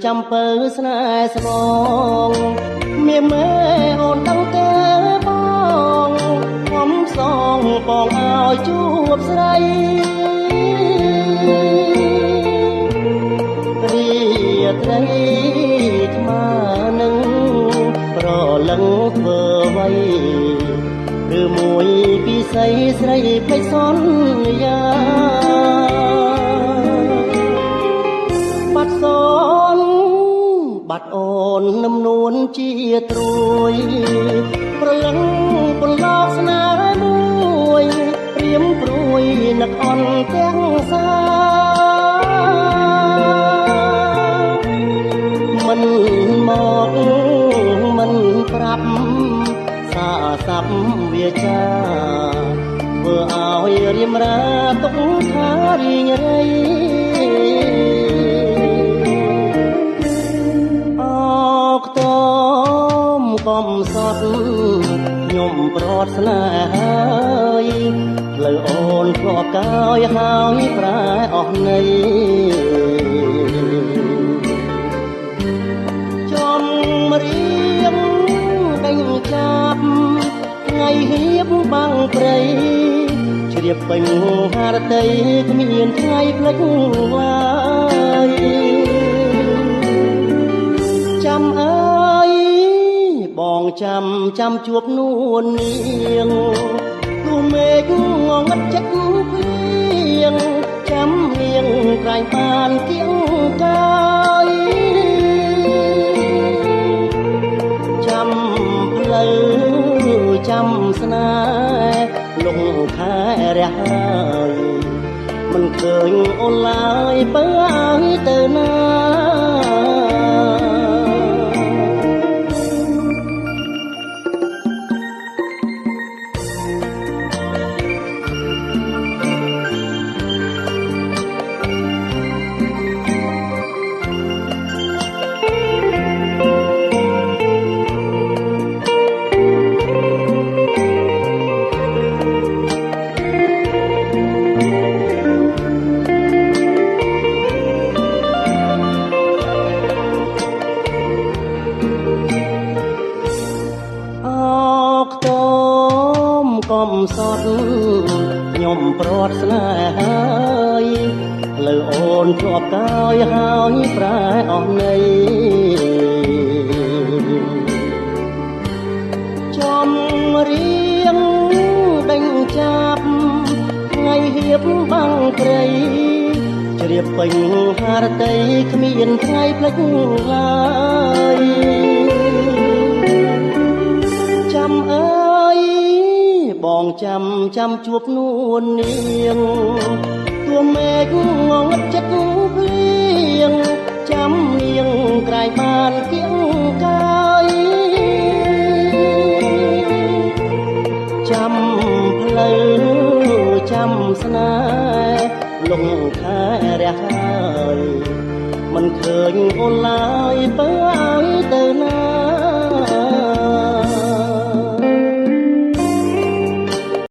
ចាំពើស្នេហ៍ស្មងមានម៉ែអូនដឹងទេបងខ្ញុំសងបងឲ្យជួបស្រីរីត្រីថ្មនឹងប្រលឹងធ្វើໄວឬមួយពីស្រីស្រីភ្លេចសន្យាបាត់សូនបាត់អូននឹមនួនជាត្រួយប្រលឹងប្រឡោកស្នេហ៍មួយព្រៀមព្រួយនឹកអន់ទាំងសាមិនមកមិនប្រាប់សាស័ព្ទវាចាធ្វើឲ្យរៀមរាទុកថារីងរៃអកតមកុំសត់ខ្ញុំប្រត់ស្នេហាផ្លូវអូនធ្លាប់កាយហើយប្រែអស់ន័យចំរៀងដេញចាប់ថ្ងៃហៀបបាំងព្រៃជ្រាបពេញហារតីគ្មានថ្ងៃភ្លេចឡើយចាំអើយបងចាំជួបនួននាងទូមេឃងងឹតចិត្តភ្លៀងចាំនាងក្រែងបានគៀងកាយចាំផ្លូវចាំស្នេហ៍លងខែរះហើយមិនឃើញអូនឡើយបើឲ្យទៅណាកុំសត់ខ្ញុំប្រត់ស្នេហាផ្លូវអូនធ្លាប់កាយហើយប្រែអស់ន័យចំរៀងដេញចាប់ថ្ងៃហៀបបាំងព្រៃជ្រាបពេញហារតីគ្មានថ្ងៃភ្លេចឡើយចាំអើយបងចាំជួបនួននាងទួមេឃងងឹតចិត្តភ្លៀងចាំនាងក្រែងបានគៀងកាយចាំផ្លូវចាំស្នេហ៍លងខែរះហើយមិនឃើញអូនឡើយបើឲ្យទៅណា